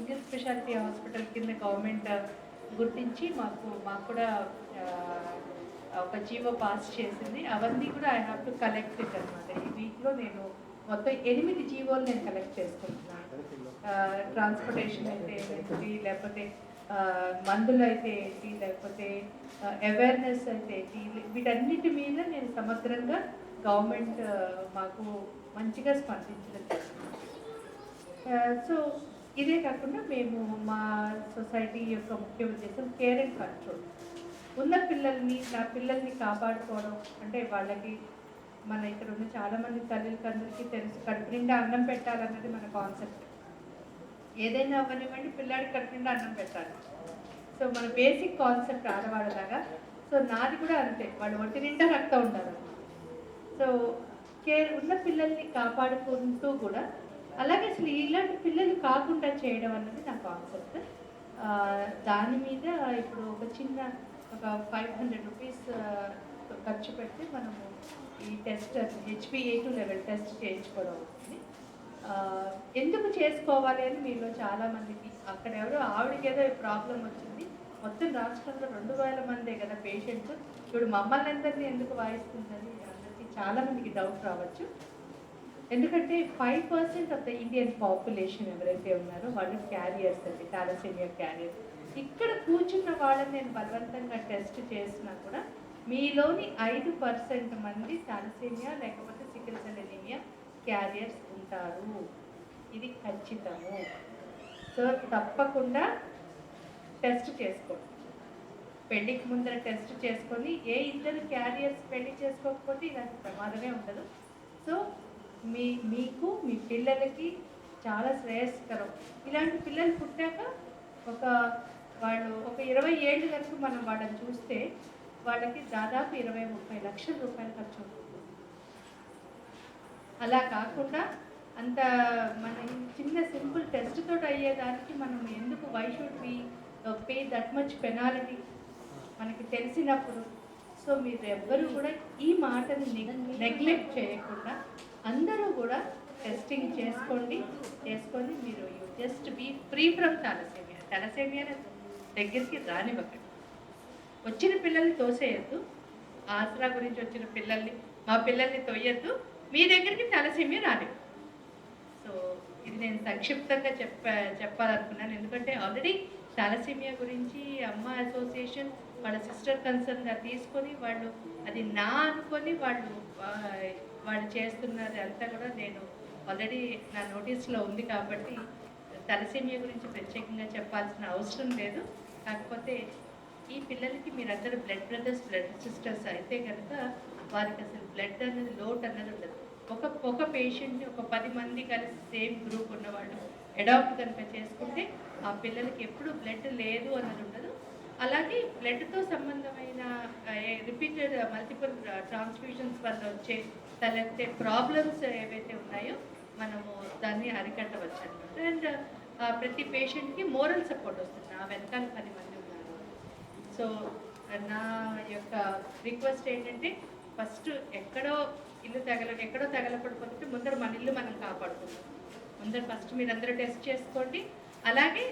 Single speciality hospital కింద government గుర్తించి మాకు కూడా ఒక జీవో పాస్ చేసింది. అవన్నీ కూడా I have to collect it అనమాట. ఈ వీక్లో నేను మొత్తం 8 జీవోలు నేను కలెక్ట్ చేసుకుంటున్నాను. ట్రాన్స్పోర్టేషన్ అయితే ఏంటి, లేకపోతే మందులు అయితే ఏంటి, లేకపోతే అవేర్నెస్ అయితే ఏంటి, వీటన్నిటి మీద నేను సమగ్రంగా గవర్నమెంట్ మాకు మంచిగా స్పందించడం జరుగుతుంది. సో ఇదే కాకుండా మేము మా సొసైటీ యొక్క ముఖ్య ఉద్దేశం కేర్ అండ్ కంట్రోల్. ఉన్న నా పిల్లల్ని కాపాడుకోవడం అంటే వాళ్ళకి మన ఇక్కడ ఉన్న చాలామంది తల్లిదండ్రులకి తెలుసు, కడుపు నిండా అన్నం పెట్టాలన్నది మన కాన్సెప్ట్. ఏదైనా అవ్వనివ్వండి, పిల్లాడికి కడుపు నిండా అన్నం పెట్టాలి. సో మన బేసిక్ కాన్సెప్ట్ ఆడవాళ్ళలాగా. సో నాది కూడా అంతే, వాడు ఒంటి నిండా రక్తం ఉండాలి. సో ఉన్న పిల్లల్ని కాపాడుకుంటూ కూడా అలాగే అసలు ఇలాంటి పిల్లలు కాకుండా చేయడం అన్నది నా కాన్సెప్ట్. దాని మీద ఇప్పుడు ఒక 500 రూపీస్ ఖర్చు పెట్టి మనము ఈ టెస్ట్ HbA2 లెవెల్ టెస్ట్ చేయించుకోవడం అవుతుంది. ఎందుకు చేసుకోవాలి అని మీలో చాలామందికి, అక్కడ ఎవరో ఆవిడకి ఏదో ప్రాబ్లం వచ్చింది, మొత్తం రాష్ట్రంలో 2000 మందే కదా పేషెంట్స్, ఇప్పుడు మమ్మల్ని అందరినీ ఎందుకు వాయిస్తుందని అందరికీ చాలామందికి డౌట్ రావచ్చు. ఎందుకంటే 5% ఆఫ్ ద ఇండియన్ పాపులేషన్ ఎవరైతే ఉన్నారో వాళ్ళు క్యారియర్స్ అండి, థాలసీమియా క్యారియర్స్. ఇక్కడ కూర్చున్న వాళ్ళని నేను బలవంతంగా టెస్ట్ చేసినా కూడా మీలోని 5% మంది థాలసీమియా లేకపోతే సికిల్ సెల్ ఎనీమియా క్యారియర్స్ ఉంటారు. ఇది ఖచ్చితము. సో తప్పకుండా టెస్ట్ చేసుకోండి. పెళ్ళికి ముందర టెస్ట్ చేసుకొని ఇద్దరు క్యారియర్స్ పెళ్లి చేసుకోకపోతే ఇలాంటి ప్రమాదమే ఉండదు. సో మీకు మీ పిల్లలకి చాలా శ్రేయస్కరం. ఇలాంటి పిల్లలు పుట్టాక వాళ్ళు ఒక 20 ఏళ్ళు వరకు మనం వాళ్ళని చూస్తే వాళ్ళకి దాదాపు 20-30 లక్షల రూపాయలు ఖర్చు ఉంటుంది. అలా కాకుండా అంత మన చిన్న సింపుల్ టెస్ట్ తోటి అయ్యేదానికి మనం ఎందుకు why should we pay that much penalty మనకి తెలిసినప్పుడు. సో మీరు ఎవ్వరూ కూడా ఈ మాటని నెగ్లెక్ట్ చేయకుండా అందరూ కూడా టెస్టింగ్ చేసుకొని మీరు just be free from thalassaemia దగ్గరికి రానివ్వకండి. వచ్చిన పిల్లల్ని తోసేయద్దు. ఆసరా గురించి వచ్చిన మా పిల్లల్ని తోయద్దు. మీ దగ్గరికి థాలసీమియా రానివ్వదు. సో ఇది నేను సంక్షిప్తంగా చెప్పాలనుకున్నాను. ఎందుకంటే ఆల్రెడీ థాలసీమియా గురించి అమ్మ అసోసియేషన్ వాళ్ళ సిస్టర్ కన్సర్న్గా తీసుకొని వాళ్ళు అది అనుకొని వాళ్ళు చేస్తున్నది అంతా కూడా నేను ఆల్రెడీ నా నోటీస్లో ఉంది. కాబట్టి థాలసీమియా గురించి ప్రత్యేకంగా చెప్పాల్సిన అవసరం లేదు. కాకపోతే ఈ పిల్లలకి మీరందరూ బ్లడ్ బ్రదర్స్ బ్లడ్ సిస్టర్స్ అయితే కనుక వారికి అసలు బ్లడ్ అనేది లోట్ అన్నది ఉండదు. ఒక పేషెంట్ని ఒక 10 మంది కలిసి సేమ్ గ్రూప్ ఉన్నవాళ్ళు అడాప్ట్ కనుక చేసుకుంటే ఆ పిల్లలకి ఎప్పుడు బ్లడ్ లేదు అన్నది ఉండదు. అలాగే బ్లడ్తో సంబంధమైన రిపీటెడ్ మల్టిపుల్ ట్రాన్స్ఫ్యూషన్స్ వల్ల వచ్చే తలెత్తే ప్రాబ్లమ్స్ ఏవైతే ఉన్నాయో మనము దాన్ని అరికట్టవచ్చు అనమాట. అండ్ ప్రతి పేషెంట్కి మోరల్ సపోర్ట్ వస్తుంది. నా వెనకాల 10 మంది ఉన్నారు. సో నా యొక్క రిక్వెస్ట్ ఏంటంటే ఫస్ట్ ఎక్కడో తగలపడిపోతుంటే ముందర మన ఇల్లు మనం కాపాడుకుంటాం. ముందర ఫస్ట్ మీరందరూ టెస్ట్ చేసుకోండి. అలాగే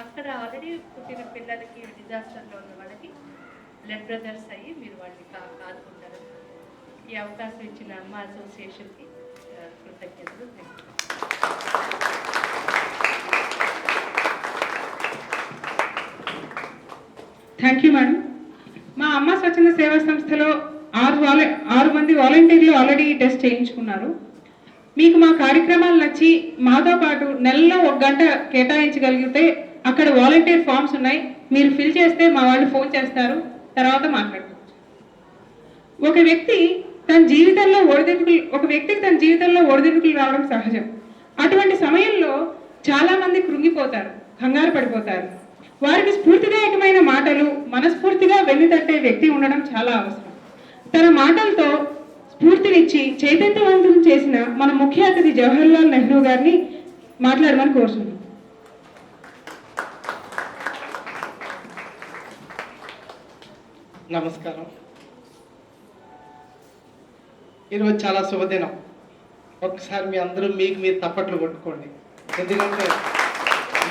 అక్కడ ఆల్రెడీ పుట్టిన పిల్లలకి డిజాస్టర్లో ఉన్న వాళ్ళకి బ్లడ్ బ్రదర్స్ అయ్యి మీరు వాళ్ళని కాదుకుంటారు. ఈ అవకాశం ఇచ్చిన అమ్మ అసోసియేషన్కి కృతజ్ఞతలు. Thank you madam. మా అమ్మ స్వచ్ఛంద సేవా సంస్థలో 6 మంది వాలంటీర్లు ఆల్రెడీ టెస్ట్ చేయించుకున్నారు. మీకు మా కార్యక్రమాలు నచ్చి మాతో పాటు నెలలో 1 గంట కేటాయించగలిగితే అక్కడ వాలంటీర్ ఫామ్స్ ఉన్నాయి, మీరు ఫిల్ చేస్తే మా వాళ్ళు ఫోన్ చేస్తారు, తర్వాత మాట్లాడుకోవచ్చు. ఒక వ్యక్తికి తన జీవితంలో ఒడిదుడుకులు రావడం సహజం. అటువంటి సమయంలో చాలా మంది కృంగిపోతారు, కంగారు పడిపోతారు. వారికి స్ఫూర్తిదాయకమైన మాటలు, మనస్ఫూర్తిగా వెన్నుతట్టే వ్యక్తి ఉండడం చాలా అవసరం. తన మాటలతో స్ఫూర్తినిచ్చి చైతన్యవంతం చేసిన మన ముఖ్య అతిథి జవహర్లాల్ నెహ్రూ గారిని మాట్లాడమని కోరుతున్నాం. నమస్కారం. ఈరోజు చాలా శుభదినం. ఒకసారి మీ అందరూ మీరు తప్పట్లు కొట్టుకోండి. ఎందుకంటే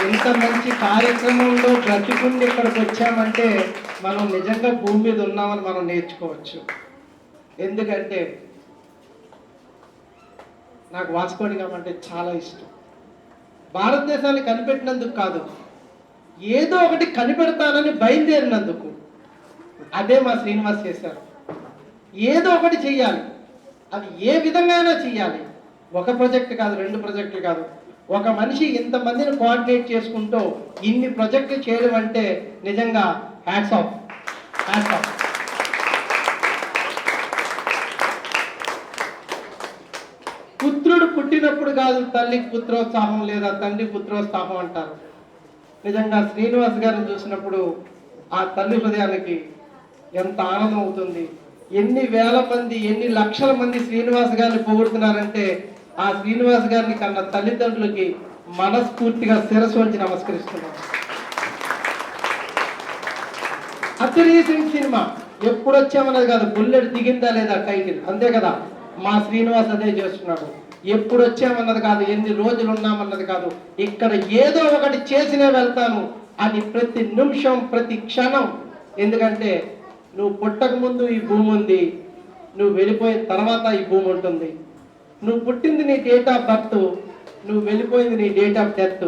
ఇంత మంచి కార్యక్రమంలో బ్రతికుండి ఇక్కడికి వచ్చామంటే మనం నిజంగా భూమి మీద ఉన్నామని మనం నేర్చుకోవచ్చు. ఎందుకంటే నాకు వాస్కోడి గామ అంటే చాలా ఇష్టం. భారతదేశాన్ని కనిపెట్టినందుకు కాదు, ఏదో ఒకటి కనిపెడతానని బయలుదేరినందుకు. అదే మా శ్రీనివాస్ చేశారు. ఏదో ఒకటి చెయ్యాలి, అది ఏ విధంగా అయినా చెయ్యాలి. ఒక ప్రాజెక్ట్ కాదు, 2 ప్రాజెక్టులు కాదు, ఒక మనిషి ఇంతమందిని కోఆర్డినేట్ చేసుకుంటూ ఇన్ని ప్రాజెక్టులు చేయడం అంటే నిజంగా హ్యాట్స్ ఆఫ్, హ్యాట్స్ ఆఫ్. పుత్రుడు పుట్టినప్పుడు కాదు తల్లికి పుత్రోత్సాహం లేదా తండ్రి పుత్రోత్సాహం అంటారు. నిజంగా శ్రీనివాస్ గారిని చూసినప్పుడు ఆ తల్లి హృదయానికి ఎంత ఆనందం అవుతుంది. ఎన్ని వేల మంది, ఎన్ని లక్షల మంది శ్రీనివాస్ గారిని పొగుడుతున్నారంటే ఆ శ్రీనివాస్ గారిని కన్న తల్లిదండ్రులకి మనస్ఫూర్తిగా శిరస్సు వంచి నమస్కరిస్తున్నాం. అత్యరీసింగ్ సినిమా ఎప్పుడు వచ్చామన్నది కాదు, బుల్లెట్ దిగిందా లేదా టైటిల్, అంతే కదా. మా శ్రీనివాస్ అదే చేస్తున్నాడు. ఎప్పుడు వచ్చామన్నది కాదు, ఎన్ని రోజులు ఉన్నామన్నది కాదు, ఇక్కడ ఏదో ఒకటి చేసినే వెళ్తాను అని ప్రతి నిమిషం, ప్రతి క్షణం. ఎందుకంటే నువ్వు పుట్టక ముందు ఈ భూమి ఉంది, నువ్వు వెళ్ళిపోయిన తర్వాత ఈ భూమి ఉంటుంది. నువ్వు పుట్టింది నీ డేట్ ఆఫ్ బర్త్, నువ్వు వెళ్ళిపోయింది నీ date of death.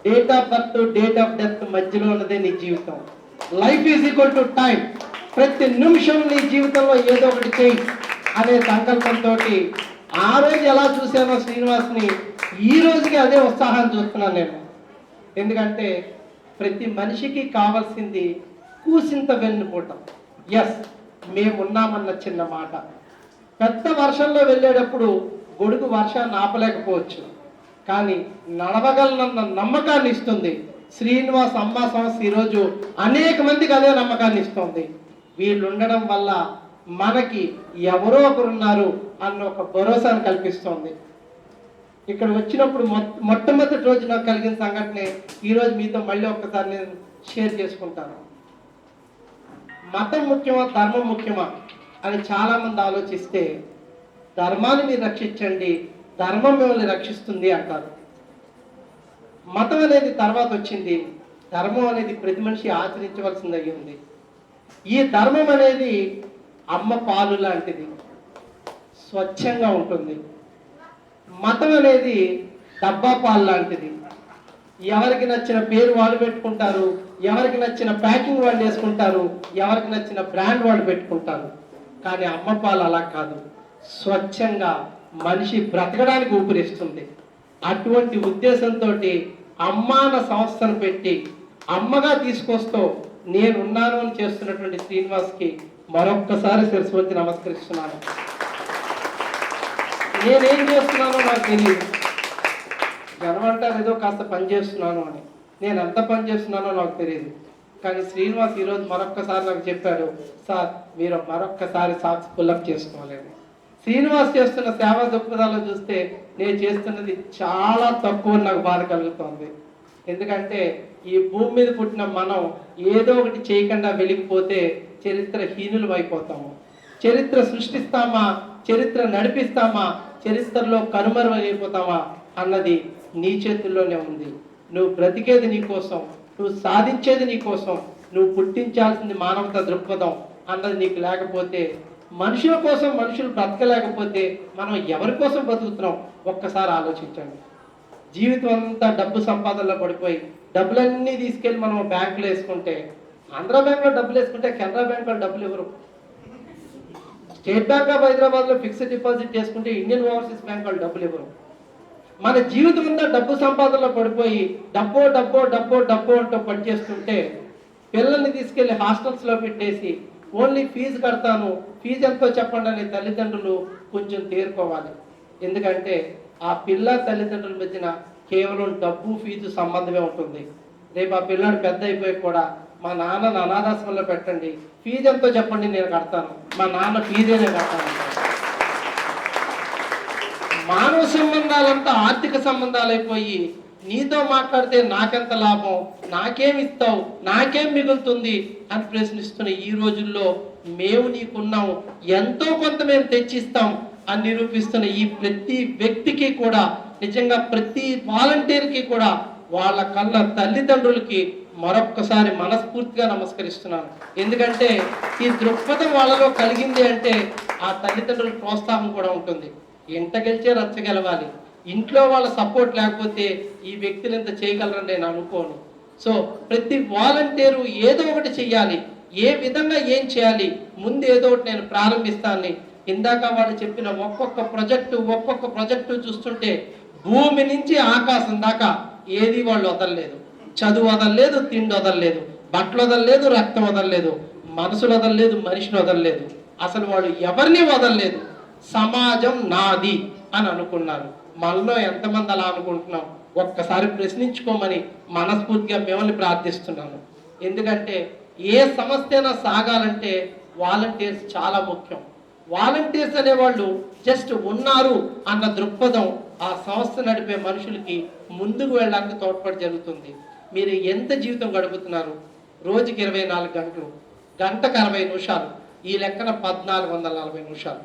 Date of birth, date of death మధ్యలో ఉన్నదే నీ జీవితం. Life is equal to time. ప్రతి నిమిషం నీ జీవితంలో ఏదో ఒకటి చేయి అనే సంకల్పంతో ఆ రోజు ఎలా చూశానో శ్రీనివాస్ని, ఈ రోజుకి అదే ఉత్సాహాన్ని చూస్తున్నాను నేను. ఎందుకంటే ప్రతి మనిషికి కావాల్సింది కూసింత వెన్నుపూట. ఎస్, మేమున్నామన్న చిన్న మాట. పెద్ద వర్షంలో వెళ్ళేటప్పుడు గొడుగు వర్షాన్ని ఆపలేకపోవచ్చు, కానీ నడవగలనన్న నమ్మకాన్ని ఇస్తుంది. శ్రీనివాస్ అమ్మా సంస్థ ఈరోజు అనేక మందికి అదే నమ్మకాన్ని ఇస్తుంది. వీళ్ళు ఉండడం వల్ల మనకి ఎవరో ఒకరున్నారు అన్న ఒక భరోసాను కల్పిస్తోంది. ఇక్కడ వచ్చినప్పుడు మొట్టమొదటి రోజు నాకు కలిగిన సంఘటనే ఈరోజు మీతో మళ్ళీ ఒక్కసారి నేను షేర్ చేసుకుంటాను. మతం ముఖ్యమా, ధర్మం ముఖ్యమా అని చాలామంది ఆలోచిస్తే, ధర్మాన్ని మీరు రక్షించండి, ధర్మం మిమ్మల్ని రక్షిస్తుంది అంటారు. మతం అనేది తర్వాత వచ్చింది, ధర్మం అనేది ప్రతి మనిషి ఆచరించవలసింది అయ్యి ఉంది. ఈ ధర్మం అనేది అమ్మ పాలు లాంటిది, స్వచ్ఛంగా ఉంటుంది. మతం అనేది డబ్బా పాలు లాంటిది, ఎవరికి నచ్చిన పేరు వాళ్ళు పెట్టుకుంటారు, ఎవరికి నచ్చిన ప్యాకింగ్ వాళ్ళు వేసుకుంటారు, ఎవరికి నచ్చిన బ్రాండ్ వాళ్ళు పెట్టుకుంటారు. కానీ అమ్మ పాలు అలా కాదు, స్వచ్ఛంగా మనిషి బ్రతకడానికి ఊపిరిస్తుంది. అటువంటి ఉద్దేశంతో అమ్మాన సంస్థను పెట్టి అమ్మగా తీసుకొస్తూ నేనున్నాను అని చేస్తున్నటువంటి శ్రీనివాస్కి మరొక్కసారి శిరస్సు వంచి నమస్కరిస్తున్నాను. నేనేం చేస్తున్నానో నాకు తెలియదు. జనం అంటారు ఏదో కాస్త పని చేస్తున్నాను అని. నేను ఎంత పని చేస్తున్నానో నాకు తెలియదు. కానీ శ్రీనివాస్ ఈరోజు మరొక్కసారి నాకు చెప్పాడు, సార్ మీరు మరొక్కసారి సాక్స్ పుల్లప్ చేసుకోవాలని. శ్రీనివాస్ చేస్తున్న సేవా దృక్పథాలు చూస్తే నేను చేస్తున్నది చాలా తక్కువ నాకు బాధ కలుగుతుంది. ఎందుకంటే ఈ భూమి మీద పుట్టిన మనం ఏదో ఒకటి చేయకుండా వెలిగిపోతే చరిత్రహీనులు అయిపోతాము. చరిత్ర సృష్టిస్తామా, చరిత్ర నడిపిస్తామా, చరిత్రలో కనుమరుగైపోతామా అన్నది నీ చేతుల్లోనే ఉంది. నువ్వు బ్రతికేది నీ కోసం, నువ్వు సాధించేది నీ కోసం, నువ్వు పుట్టించాల్సింది మానవతా దృక్పథం అన్నది నీకు లేకపోతే, మనుషుల కోసం మనుషులు బ్రతకలేకపోతే మనం ఎవరి కోసం బతుకుతున్నాం ఒక్కసారి ఆలోచించండి. జీవితం అంతా డబ్బు సంపాదనలో పడిపోయి డబ్బులన్నీ తీసుకెళ్ళి మనం బ్యాంకులో వేసుకుంటే, ఆంధ్ర బ్యాంక్లో డబ్బులు వేసుకుంటే కెనరా బ్యాంక్లో డబ్బులు ఇవ్వరు. స్టేట్ బ్యాంక్ ఆఫ్ హైదరాబాద్లో ఫిక్స్డ్ డిపాజిట్ చేసుకుంటే ఇండియన్ ఓవర్సీస్ బ్యాంక్ వాళ్ళు డబ్బులు ఇవ్వరు. మన జీవితం అంతా డబ్బు సంపాదనలో పడిపోయి డబ్బో డబ్బో డబ్బో డబ్బో అంటూ పనిచేస్తుంటే, పిల్లల్ని తీసుకెళ్లి హాస్టల్స్లో పెట్టేసి ఓన్లీ ఫీజు కడతాను, ఫీజు ఎంతో చెప్పండి అనే తల్లిదండ్రులు కొంచెం తేరుకోవాలి. ఎందుకంటే ఆ పిల్ల తల్లిదండ్రుల మధ్యన కేవలం డబ్బు ఫీజు సంబంధమే ఉంటుంది. రేపు ఆ పిల్లాడు పెద్ద అయిపోయి కూడా మా నాన్నను అనాథాశ్రమంలో పెట్టండి, ఫీజు ఎంతో చెప్పండి నేను కడతాను, మా నాన్న ఫీజే నేను కడతాను. మానవ సంబంధాలంతా ఆర్థిక సంబంధాలు అయిపోయి నీతో మాట్లాడితే నాకెంత లాభం, నాకేం ఇస్తావు, నాకేం మిగులుతుంది అని ప్రశ్నిస్తున్న ఈ రోజుల్లో మేము నీకున్నాం, ఎంతో కొంత మేము తెచ్చిస్తాం అని నిరూపిస్తున్న ఈ ప్రతి వ్యక్తికి కూడా, నిజంగా ప్రతి వాలంటీర్కి కూడా వాళ్ళ కళ్ళ తల్లిదండ్రులకి మరొక్కసారి మనస్ఫూర్తిగా నమస్కరిస్తున్నాను. ఎందుకంటే ఈ దృక్పథం వాళ్ళలో కలిగింది అంటే ఆ తల్లిదండ్రుల ప్రోత్సాహం కూడా ఉంటుంది. ఇంట గెలిచే రచ్చ గెలవాలి. ఇంట్లో వాళ్ళ సపోర్ట్ లేకపోతే ఈ వ్యక్తులు ఇంత చేయగలరని నేను అనుకోను. సో ప్రతి వాలంటీరు ఏదో ఒకటి చెయ్యాలి. ఏ విధంగా ఏం చేయాలి, ముందు ఏదో ఒకటి నేను ప్రారంభిస్తాను. ఇందాక వాళ్ళు చెప్పిన ఒక్కొక్క ప్రాజెక్టు చూస్తుంటే భూమి నుంచి ఆకాశం దాకా ఏది వాళ్ళు వదలలేదు. చదువు వదలలేదు, తిండి వదలలేదు, బట్టలు వదలలేదు, రక్తం వదలలేదు, మనసులు వదలలేదు, మనిషిని వదలలేదు. అసలు వాళ్ళు ఎవరిని వదలలేదు. సమాజం నాది అని అనుకున్నారు. మనలో ఎంతమంది అలా అనుకుంటున్నాం ఒక్కసారి ప్రశ్నించుకోమని మనస్ఫూర్తిగా మిమ్మల్ని ప్రార్థిస్తున్నాను. ఎందుకంటే ఏ సమస్య అయినా సాగాలంటే వాలంటీర్స్ చాలా ముఖ్యం. వాలంటీర్స్ అనేవాళ్ళు జస్ట్ ఉన్నారు అన్న దృక్పథం ఆ సంస్థ నడిపే మనుషులకి ముందుకు వెళ్ళడానికి తోడ్పడి జరుగుతుంది. మీరు ఎంత జీవితం గడుపుతున్నారు? రోజుకి 24 గంటలు, గంటకు 60 నిమిషాలు, ఈ లెక్కన 1440 నిమిషాలు.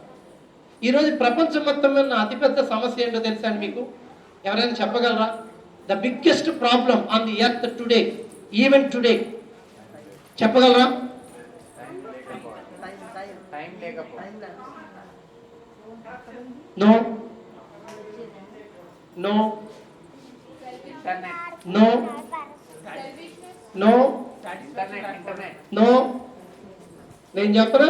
ఈరోజు ప్రపంచం మొత్తం మీద అతిపెద్ద సమస్య ఏంటో తెలుసా అండి మీకు? ఎవరైనా చెప్పగలరా? The biggest problem on the earth today, even today, చెప్పగలరా? No no no no no. నేను చెప్పను,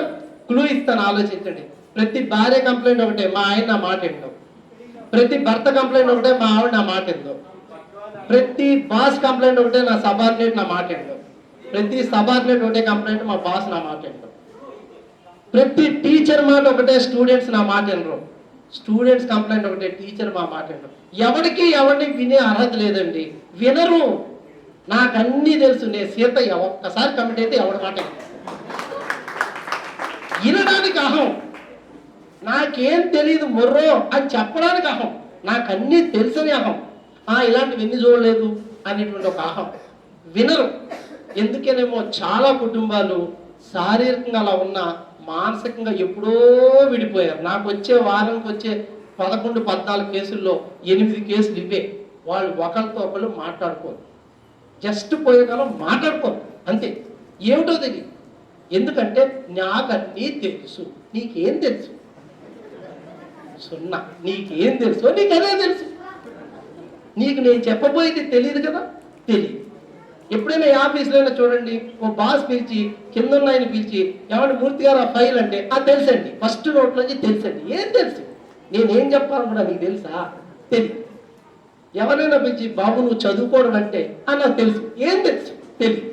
క్లూ ఇస్తాను, ఆలోచించండి. ప్రతి భార్య కంప్లైంట్ ఒకటే, మా ఆయన నా మాట ఏంటో. ప్రతి భర్త కంప్లైంట్ ఒకటే, మా ఆవిడ నా మాట ఏందో. ప్రతి బాస్ కంప్లైంట్ ఒకటే, నా సబార్డినేట్ నా మాట ఏంటో. ప్రతి సబార్డినేట్ ఒకటే కంప్లైంట్, మా బాస్ నా మాట ఏంటో. ప్రతి టీచర్ మాట ఒకటే, స్టూడెంట్స్ నా మాట వినరు. స్టూడెంట్స్ కంప్లైంట్ ఒకటే, టీచర్ మా మాట వినరు. ఎవరిని వినే అర్హత లేదండి, వినరు. నాకు అన్నీ తెలుసు. నేను సీత ఒక్కసారి కమిట్ అయితే ఎవరి మాట వినడానికి అహం, నాకేం తెలియదు మొర్రో అని చెప్పడానికి అహం, నాకు అన్నీ తెలుసని అహం, ఇలాంటివి ఎన్ని చూడలేదు అనేటువంటి ఒక అహం. వినరు. ఎందుకేనేమో చాలా కుటుంబాలు శారీరకంగా అలా ఉన్న మానసికంగా ఎప్పుడో విడిపోయారు. నాకు వచ్చే వారానికి వచ్చే 11-14 కేసుల్లో 8 కేసులు ఇవే. వాళ్ళు ఒకరితో ఒకళ్ళు మాట్లాడుకోరు. జస్ట్ పోయే కాలం మాట్లాడుకోరు అంతే. ఏమిటో తెలియదు. ఎందుకంటే నాకన్నీ తెలుసు. నీకేం తెలుసు? సున్నా. నీకేం తెలుసు? నీకు అదే తెలుసు. నీకు నేను చెప్పబోయేది తెలియదు కదా, తెలియదు. ఎప్పుడైనా ఆఫీస్లో చూడండి, ఓ బాస్ పిలిచి కింద ఉన్నాయని పిలిచి, ఎవరి మూర్తి గారు ఆ ఫైల్ అంటే తెలుసండి, ఫస్ట్ నోట్ నుంచి తెలుసండి. ఏం తెలుసు? నేనేం చెప్పాలి కూడా నీకు తెలుసా? తెలియదు. ఎవరైనా పిలిచి బాబు నువ్వు చదువుకోవడం అంటే నాకు తెలుసు. ఏం తెలుసు? తెలియదు.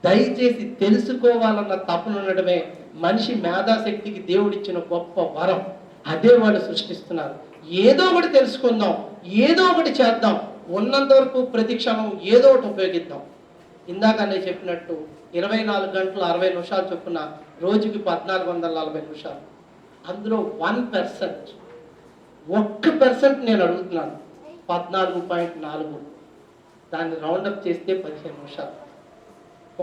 దయచేసి తెలుసుకోవాలన్న తపన ఉండడమే మనిషి మేధాశక్తికి దేవుడిచ్చిన గొప్ప వరం. అదే వాళ్ళు సృష్టిస్తున్నారు. ఏదో ఒకటి తెలుసుకుందాం, ఏదో ఒకటి చేద్దాం, ఉన్నంత వరకు ప్రతి క్షణం ఏదో ఒకటి ఉపయోగిద్దాం. ఇందాక నేను చెప్పినట్టు 24 గంటలు 60 నిమిషాలు చొప్పున రోజుకి 1440 నిమిషాలు. అందులో 1%, 1% నేను అడుగుతున్నాను, 14.4. దాన్ని రౌండప్ చేస్తే 15 నిమిషాలు.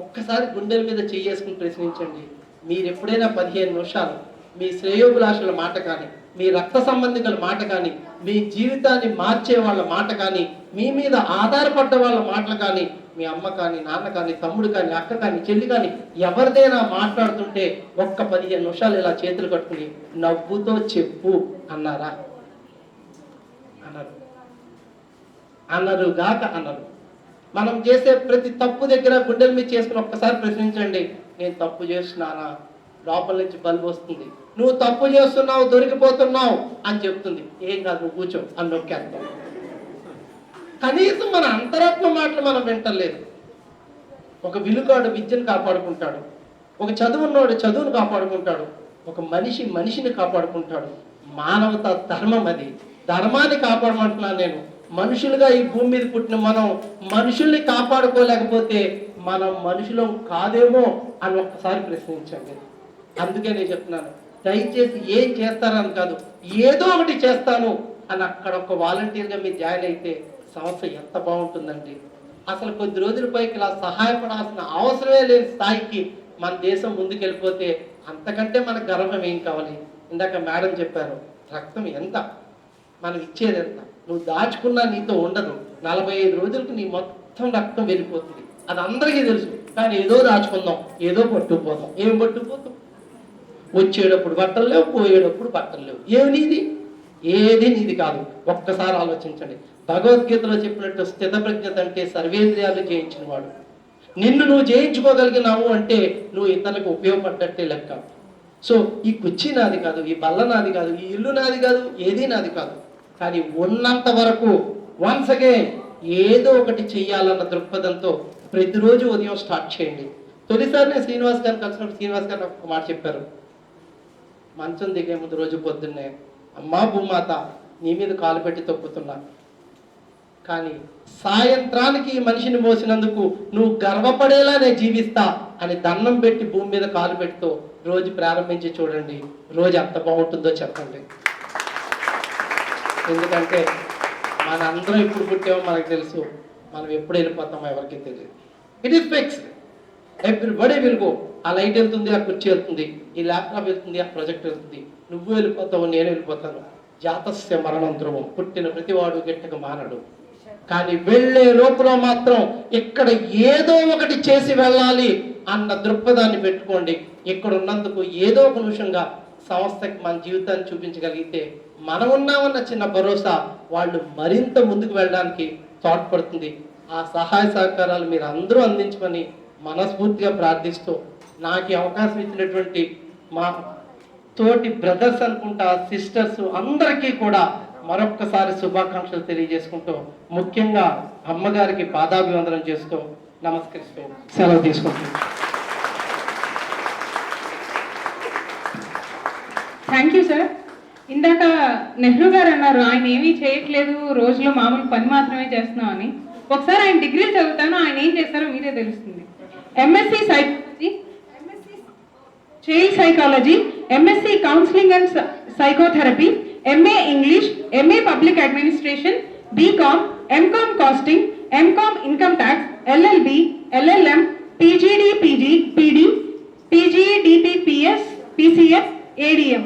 ఒక్కసారి గుండెల మీద చేసుకుని ప్రశ్నించండి. మీరు ఎప్పుడైనా 15 నిమిషాలు మీ శ్రేయోభిలాషుల మాట కానీ, మీ రక్త సంబంధికుల మాట కానీ, మీ జీవితాన్ని మార్చే వాళ్ళ మాట కానీ, మీ మీద ఆధారపడ్డ వాళ్ళ మాటలు కానీ, మీ అమ్మ కానీ, నాన్న కానీ, తమ్ముడు కానీ, అక్క కానీ, చెల్లి కానీ ఎవరిదైనా మాట్లాడుతుంటే ఒక్క 15 నిమిషాలు ఇలా చేతులు కట్టుకుని నవ్వుతో చెప్పు అన్నారా? అన్నరుగాక అన్నారు. మనం చేసే ప్రతి తప్పు దగ్గర గుండెల మీద చేసుకుని ఒక్కసారి ప్రశ్నించండి, నేను తప్పు చేస్తున్నానా? లోపల నుంచి బల్బు వస్తుంది. నువ్వు తప్పు చేస్తున్నావు, దొరికిపోతున్నావు అని చెప్తుంది. ఏం కాదు, నువ్వు కూర్చో అని నొక్కేస్తాం. కనీసం మన అంతరాత్మ మాటలు మనం వింటలేదు. ఒక విలుగాడు విద్యను కాపాడుకుంటాడు, ఒక చదువున్నవాడు చదువును కాపాడుకుంటాడు, ఒక మనిషి మనిషిని కాపాడుకుంటాడు. మానవత ధర్మం. అది ధర్మాన్ని కాపాడమంటున్నాను నేను. మనుషులుగా ఈ భూమి మీద పుట్టిన మనం మనుషుల్ని కాపాడుకోలేకపోతే మనం మనుషులం కాదేమో అని ఒక్కసారి ప్రశ్నించండి. అందుకే నేను చెప్తున్నాను, దయచేసి ఏం చేస్తారని కాదు, ఏదో ఒకటి చేస్తాను అని అక్కడ ఒక వాలంటీర్గా మీరు జాయిన్ అయితే సంస్థ ఎంత బాగుంటుందండి. అసలు కొద్ది రోజుల పైకి ఇలా సహాయపడాల్సిన అవసరమే లేని స్థాయికి మన దేశం ముందుకెళ్ళిపోతే అంతకంటే మనకు గర్వం ఏం కావాలి? ఇందాక మేడం చెప్పారు, రక్తం ఎంత, మనం ఇచ్చేది ఎంత, నువ్వు దాచుకున్నా నీతో ఉండదు. 45 రోజులకు నీ మొత్తం రక్తం వెళ్ళిపోతుంది. అది అందరికీ తెలుసు. కానీ ఏదో దాచుకుందాం, ఏదో పట్టుకుపోదాం. ఏం పట్టుకుపోతాం? వచ్చేటప్పుడు బట్టలు లేవు, పోయేటప్పుడు బట్టలు లేవు. ఏమి నీది? ఏది నీది కాదు. ఒక్కసారి ఆలోచించండి. భగవద్గీతలో చెప్పినట్టు స్థితప్రజ్ఞత అంటే సర్వేంద్రియాలు జయించిన వాడు. నిన్ను నువ్వు జయించుకోగలిగినావు అంటే నువ్వు ఇతరులకు ఉపయోగపడ్డట్టే లెక్క. సో ఈ కుర్చీ నాది కాదు, ఈ బల్ల నాది కాదు, ఈ ఇల్లు నాది కాదు, ఏది నాది కాదు. కానీ ఉన్నంత వరకు వన్స్ అగైన్ ఏదో ఒకటి చెయ్యాలన్న దృక్పథంతో ప్రతిరోజు ఉదయం స్టార్ట్ చేయండి. తొలిసారి నేను శ్రీనివాస్ గారిని కలిసినప్పుడు శ్రీనివాస్ గారు ఒక మాట చెప్పారు. మంచం దిగే ముందు రోజు పొద్దున్నే, అమ్మా భూమాత నీ మీద కాలు పెట్టి తొక్కుతున్నా, కానీ సాయంత్రానికి ఈ మనిషిని మోసినందుకు నువ్వు గర్వపడేలా నేను జీవిస్తా అని దండం పెట్టి భూమి మీద కాలు పెడుతూ రోజు ప్రారంభించి చూడండి. రోజు ఎంత బాగుంటుందో చెప్పండి. ఎందుకంటే మనందరం ఎప్పుడు పుట్టామో మనకు తెలుసు, మనం ఎప్పుడు వెళ్ళిపోతామో ఎవరికి తెలియదు. It is fixed. Everybody will go. ఆ లైట్ వెళ్తుంది, ఆ కుర్చీ వెళ్తుంది, ఈ ల్యాప్టాప్ వెళ్తుంది, ఆ ప్రాజెక్ట్ వెళ్తుంది. నువ్వు వెళ్ళిపోతావు, నేను వెళ్ళిపోతాను. జాతస్య మరణం ధ్రువం. పుట్టిన ప్రతివాడు గట్టిగా మానడు. కానీ వెళ్ళే లోపల మాత్రం ఇక్కడ ఏదో ఒకటి చేసి వెళ్ళాలి అన్న దృక్పథాన్ని పెట్టుకోండి. ఇక్కడ ఉన్నందుకు ఏదో ఒక నిమిషంగా సంస్థకి మన జీవితాన్ని చూపించగలిగితే మనం ఉన్నామన్న చిన్న భరోసా వాళ్ళు మరింత ముందుకు వెళ్ళడానికి తోడ్పడుతుంది. ఆ సహాయ సహకారాలు మీరు అందరూ అందించమని మనస్ఫూర్తిగా ప్రార్థిస్తూ, నాకు ఈ అవకాశం ఇచ్చినటువంటి మా తోటి బ్రదర్స్ అనుకుంటా, సిస్టర్స్ అందరికీ కూడా మరొక్కసారి శుభాకాంక్షలు తెలియజేసుకుంటూ, ముఖ్యంగా అమ్మగారికి పాదాభివందనం చేస్తూ నమస్కరిస్తూ సెలవు తీసుకుంటున్నాను. Thank you sir. ఇందాక నెహ్రూ గారు అన్నారు ఆయన ఏమీ చేయట్లేదు, రోజులో మామూలు పని మాత్రమే చేస్తున్నాం అని. ఒకసారి ఆయన డిగ్రీలు చదువుతాను, ఆయన ఏం చేస్తారో మీరే తెలుస్తుంది. MSc psychology, child psychology, MSc counselling and psychotherapy, MA English, MA public administration, BCom, MCom costing, MCom income tax, LLB, LLM, PGD, PD, PGDPPS, PCS, ADM.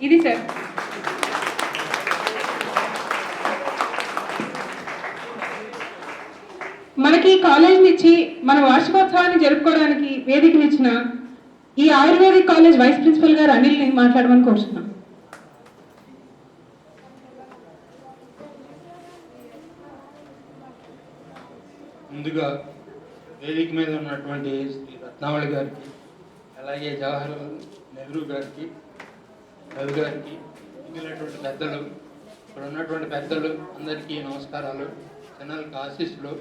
ఇది సార్. మనకి కాలేజ్ నుంచి మన వార్షికోత్సవాన్ని జరుపుకోవడానికి వేదికనిచ్చిన ఈ ఆయుర్వేదిక్ కాలేజ్ వైస్ ప్రిన్సిపల్ గారు అనిల్ని మాట్లాడమని కోరుతున్నాం. ముందుగా వేదిక మీద ఉన్నటువంటి శ్రీ రత్నావళి గారికి, అలాగే జవహర్లాల్ నెహ్రూ గారికి, రవి గారికి, మిగిలినటువంటి పెద్దలు, ఇక్కడ ఉన్నటువంటి పెద్దలు అందరికీ నమస్కారాలు, చిన్నలకి ఆశీస్సులు.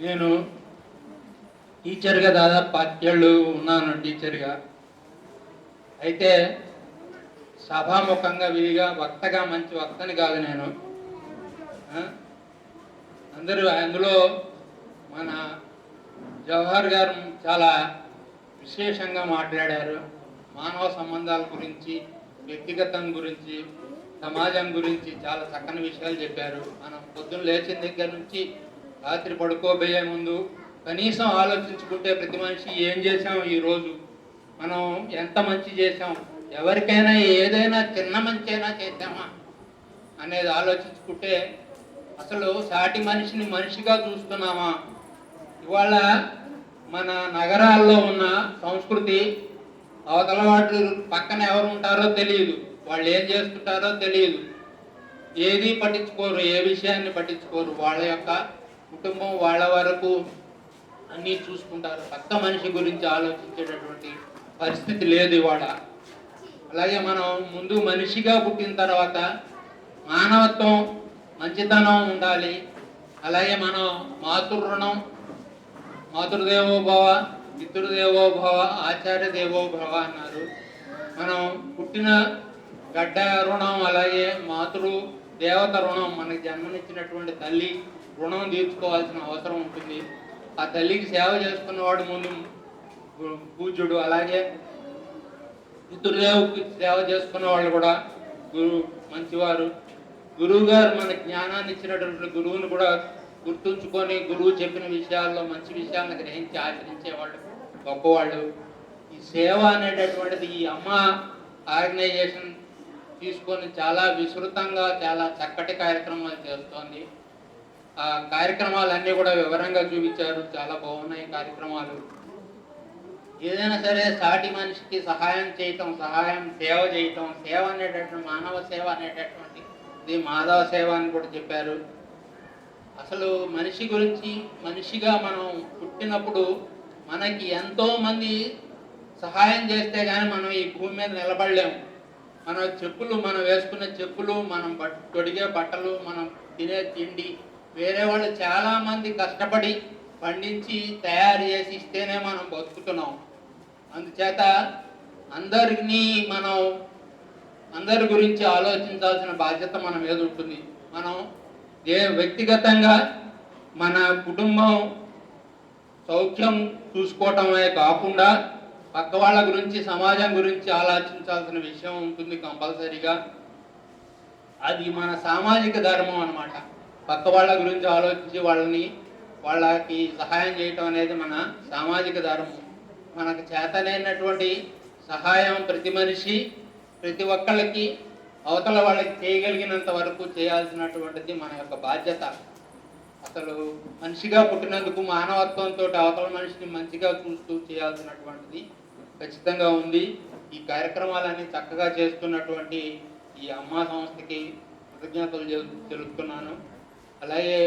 నేను టీచర్గా దాదాపు 10 ఏళ్ళు ఉన్నాను టీచర్గా. అయితే సభాముఖంగా విధిగా వక్తగా మంచి వక్తని కాదు నేను. అందులో మన జవహర్ గారు చాలా విశేషంగా మాట్లాడారు. మానవ సంబంధాల గురించి, వ్యక్తిగతం గురించి, సమాజం గురించి చాలా చక్కని విషయాలు చెప్పారు. మనం పొద్దున్న లేచిన దగ్గర నుంచి రాత్రి పడుకోబోయే ముందు కనీసం ఆలోచించుకుంటే ప్రతి మనిషి ఏం చేసాం, ఈరోజు మనం ఎంత మంచి చేసాం, ఎవరికైనా ఏదైనా చిన్న మంచి అయినా చేద్దామా అనేది ఆలోచించుకుంటే అసలు సాటి మనిషిని మనిషిగా చూస్తున్నామా? ఇవాళ మన నగరాల్లో ఉన్న సంస్కృతి అవతల వాటి పక్కన ఎవరు ఉంటారో తెలియదు, వాళ్ళు ఏం చేస్తుంటారో తెలియదు, ఏది పట్టించుకోరు, ఏ విషయాన్ని పట్టించుకోరు. వాళ్ళ యొక్క కుటుంబం వాళ్ళ వరకు అన్నీ చూసుకుంటారు. పక్క మనిషి గురించి ఆలోచించేటటువంటి పరిస్థితి లేదు ఇవాళ. అలాగే మనం ముందు మనిషిగా పుట్టిన తర్వాత మానవత్వం, మంచితనం ఉండాలి. అలాగే మనం మాతృ రుణం, మాతృదేవోభవ, పితృదేవోభవ, ఆచార్య దేవోభవ అన్నారు. మనం పుట్టిన గడ్డ రుణం, అలాగే మాతృ దేవత రుణం, మనకి జన్మనిచ్చినటువంటి తల్లి రుణం తీర్చుకోవాల్సిన అవసరం ఉంటుంది. ఆ తల్లికి సేవ చేసుకున్నవాడు ముందు పూజ్యుడు, అలాగే పితృదేవుకి సేవ చేసుకున్న వాళ్ళు కూడా మంచివారు. గురువు గారు మన జ్ఞానాన్ని ఇచ్చినటువంటి గురువుని కూడా గుర్తుంచుకొని గురువు చెప్పిన విషయాల్లో మంచి విషయాలను గ్రహించి ఆచరించేవాళ్ళు గొప్పవాళ్ళు. ఈ సేవ అనేటటువంటిది ఈ అమ్మ ఆర్గనైజేషన్ తీసుకొని చాలా విస్తృతంగా చాలా చక్కటి కార్యక్రమాలు చేస్తోంది. ఆ కార్యక్రమాలన్నీ కూడా వివరంగా చూపించారు. చాలా బాగున్నాయి కార్యక్రమాలు. ఏదైనా సరే సాటి మనిషికి సహాయం చేయటం, సేవ చేయటం, సేవ అనేటటువంటి మానవ సేవ అనేటటువంటి ఇది మాధవ సేవ అని కూడా చెప్పారు. అసలు మనిషి గురించి, మనిషిగా మనం పుట్టినప్పుడు మనకి ఎంతో మంది సహాయం చేస్తే కానీ మనం ఈ భూమి మీద నిలబడలేము. మనం వేసుకునే చెప్పులు, మనం తొడిగే బట్టలు, మనం తినే తిండి, వేరే వాళ్ళు చాలామంది కష్టపడి పండించి తయారు చేసి ఇస్తేనే మనం బతుకుతున్నాం. అందుచేత అందరి గురించి ఆలోచించాల్సిన బాధ్యత మన మీద ఉంటుంది. మనం వ్యక్తిగతంగా మన కుటుంబం సౌఖ్యం చూసుకోవటమే కాకుండా పక్క వాళ్ళ గురించి, సమాజం గురించి ఆలోచించాల్సిన విషయం ఉంటుంది కంపల్సరీగా. అది మన సామాజిక ధర్మం అన్నమాట. పక్క వాళ్ళ గురించి ఆలోచించి వాళ్ళకి సహాయం చేయటం అనేది మన సామాజిక ధర్మం. మనకు చేతనైనటువంటి సహాయం ప్రతి ఒక్కళ్ళకి అవతల వాళ్ళకి చేయగలిగినంత వరకు చేయాల్సినటువంటిది మన యొక్క బాధ్యత. అసలు మనిషిగా పుట్టినందుకు మానవత్వంతో అవతల మనిషిని మంచిగా చూస్తూ చేయాల్సినటువంటిది ఖచ్చితంగా ఉంది. ఈ కార్యక్రమాలన్నీ చక్కగా చేస్తున్నటువంటి ఈ అమ్మా సంస్థకి కృతజ్ఞతలు తెలుపుతున్నాను. అలాగే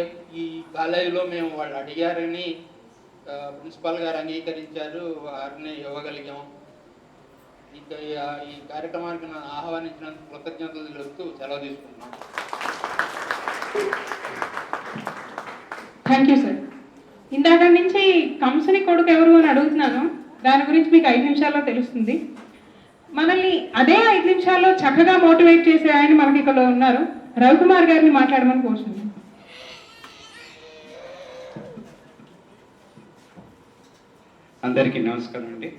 ఈ కాలేజీలో మేము వాళ్ళు అడిగారని ప్రిన్సిపాల్ గారు అంగీకరించారు, వారిని ఇవ్వగలిగాం. ఇంకా ఈ కార్యక్రమానికి నన్ను ఆహ్వానించినందుకు కృతజ్ఞతలు తెలుపుతూ సెలవు తీసుకుంటున్నాను. Thank you sir. ఇందాక నుంచి కంసుని కొడుకు ఎవరు అని అడుగుతున్నాను. దాని గురించి మీకు 5 నిమిషాల్లో తెలుస్తుంది. మనల్ని అదే 5 నిమిషాల్లో చక్కగా మోటివేట్ చేసే ఆయన మనకి ఇక్కడ ఉన్నారు. రవికుమార్ గారిని మాట్లాడమని కోరుతున్నాను. అందరికీ నమస్కారం అండి.